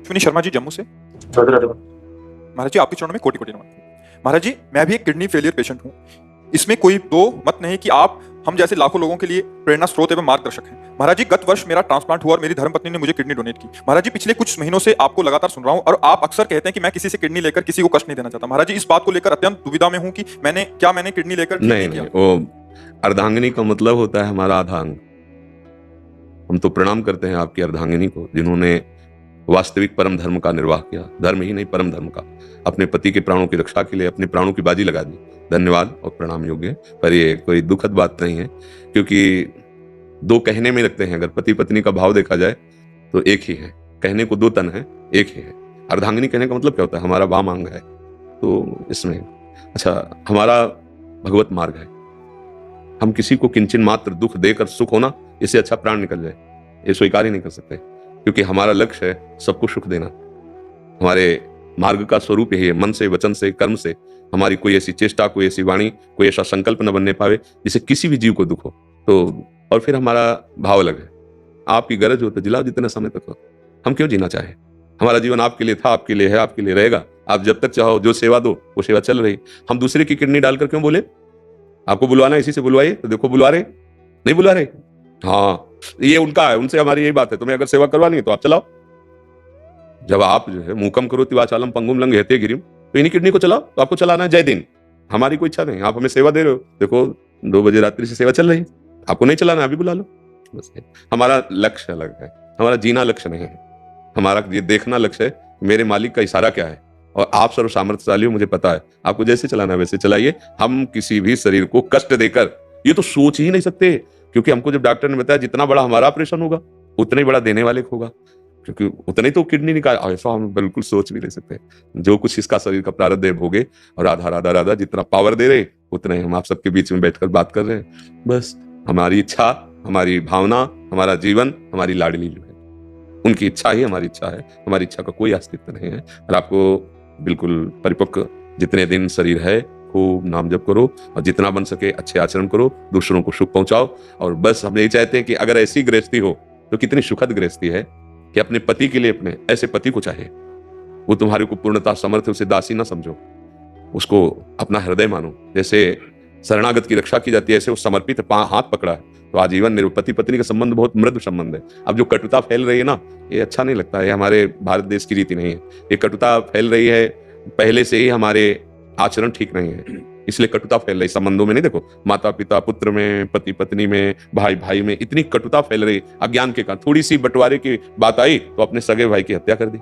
अश्विनी शर्मा जी जम्मू से। राधे राधे। महाराज जी आपके चरणों में कोटि कोटि नमन। महाराज जी मैं भी एक किडनी फेलियर पेशेंट हूँ, इसमें कोई दो मत नहीं कि आप हम जैसे लाखों लोगों के लिए प्रेरणा स्रोत एवं मार्गदर्शक हैं। महाराज जी गत वर्ष मेरा ट्रांसप्लांट हुआ और मेरी धर्मपत्नी ने मुझे किडनी डोनेट की। महाराज जी पिछले कुछ महीनों से आपको लगातार सुन रहा हूँ और आप अक्सर कहते हैं कि मैं किसी से किडनी लेकर किसी को कष्ट नहीं देना चाहता। महाराज जी इस बात को लेकर अत्यंत दुविधा में हूँ कि मैंने किडनी लेकर नहीं, वो अर्धांगिनी का मतलब होता है हमारा आधा अंग। हम तो प्रणाम करते हैं आपकी अर्धांगिनी को, जिन्होंने वास्तविक परम धर्म का निर्वाह किया, धर्म ही नहीं परम धर्म का, अपने पति के प्राणों की रक्षा के लिए अपने प्राणों की बाजी लगा दी। धन्यवाद और प्रणाम योग्य। पर ये कोई दुखद बात नहीं है, क्योंकि दो कहने में लगते हैं। अगर पति पत्नी का भाव देखा जाए तो एक ही है, कहने को दो तन है, एक ही है। अर्धांगिनी कहने का मतलब क्या होता है? हमारा वाम अंग है। तो इसमें अच्छा, हमारा भगवत मार्ग है। हम किसी को किंचन मात्र दुख देकर सुख होना, इससे अच्छा प्राण निकल जाए, ये स्वीकार ही नहीं कर सकते, क्योंकि हमारा लक्ष्य है सबको सुख देना। हमारे मार्ग का स्वरूप यही है, मन से, वचन से, कर्म से हमारी कोई ऐसी चेष्टा, कोई ऐसी वाणी, कोई ऐसा संकल्प न बनने पावे जिससे किसी भी जीव को दुख हो। तो और फिर हमारा भाव अलग है, आपकी गरज हो तो जिलाओ जितने समय तक हो। हम क्यों जीना चाहे? हमारा जीवन आपके लिए था, आपके लिए है, आपके लिए रहेगा। आप जब तक चाहो जो सेवा दो वो सेवा चल रही। हम दूसरे की किडनी डालकर क्यों बोले? आपको बुलवाना इसी से बुलवाइए, तो देखो बुलवा रहे नहीं बुला रहे। हाँ, ये उनका है, उनसे हमारी यही बात है। तुम्हें अगर सेवा करवानी है तो आप चलाओ। जब आप जो है मूकम करोति वाचालम पंगुम लंघयते गिरिम, तो इन्हीं किडनी को चलाओ। तो आपको चलाना है जय दिन, हमारी कोई इच्छा नहीं। आप हमें सेवा दे रहे हो, देखो 2 बजे रात्रि से सेवा चल रही है, आपको नहीं चलाना अभी बुला लो। बस हमारा लक्ष्य अलग है, हमारा जीना लक्ष्य नहीं है। हमारा ये देखना लक्ष्य है मेरे मालिक का इशारा क्या है। और आप सर्व सामर्थ्यशाली हो, मुझे पता है, आपको जैसे चलाना है वैसे चलाइए। हम किसी भी शरीर को कष्ट देकर ये तो सोच ही नहीं सकते, क्योंकि हमको जब डॉक्टर ने बताया जितना बड़ा हमारा ऑपरेशन होगा उतना ही बड़ा देने वाले को होगा, क्योंकि उतने तो किडनी निकाल, ऐसा हम बिल्कुल सोच भी नहीं सकते। जो कुछ इसका शरीर का प्रारब्ध भोगे, और राधा राधा राधा जितना पावर दे रहे उतना ही हम आप सबके बीच में बैठकर बात कर रहे हैं। बस हमारी इच्छा, हमारी भावना, हमारा जीवन, हमारी लाडली जो है, उनकी इच्छा ही हमारी इच्छा है। हमारी इच्छा का कोई अस्तित्व नहीं है। और आपको बिल्कुल परिपक्व जितने दिन शरीर है, खूब नाम जप करो और जितना बन सके अच्छे आचरण करो, दूसरों को सुख पहुंचाओ। और बस हम यही चाहते हैं कि अगर ऐसी गृहस्थी हो तो कितनी सुखद गृहस्थी है कि अपने पति के लिए अपने ऐसे पति को चाहिए। वो तुम्हारे को पूर्णता समर्थ, उसे दासी ना समझो, उसको अपना हृदय मानो। जैसे शरणागत की रक्षा की जाती है, ऐसे वो समर्पित हाथ पकड़ा है तो आजीवन मेरे पति पत्नी का संबंध बहुत मृदु संबंध है। अब जो कटुता फैल रही है ना, ये अच्छा नहीं लगता है। हमारे भारत देश की रीति नहीं है। ये कटुता फैल रही है, पहले से ही हमारे आचरण ठीक नहीं है, इसलिए कटुता फैल रही। संबंधों में नहीं, देखो माता पिता पुत्र में, पति पत्नी में, भाई भाई में इतनी कटुता फैल रही अज्ञान के कारण। थोड़ी सी बंटवारे की बात आई तो अपने सगे भाई की हत्या कर दी,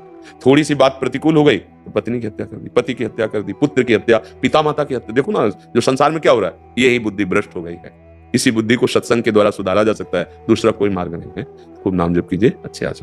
थोड़ी सी बात प्रतिकूल हो गई तो पत्नी की हत्या कर दी, पति की हत्या कर दी, पुत्र की हत्या, पिता माता की हत्या। देखो ना जो संसार में क्या हो रहा है, यही बुद्धि भ्रष्ट हो गई है। इसी बुद्धि को सत्संग के द्वारा सुधारा जा सकता है, दूसरा कोई मार्ग नहीं है। खूब नाम जप कीजिए, अच्छे आचरण।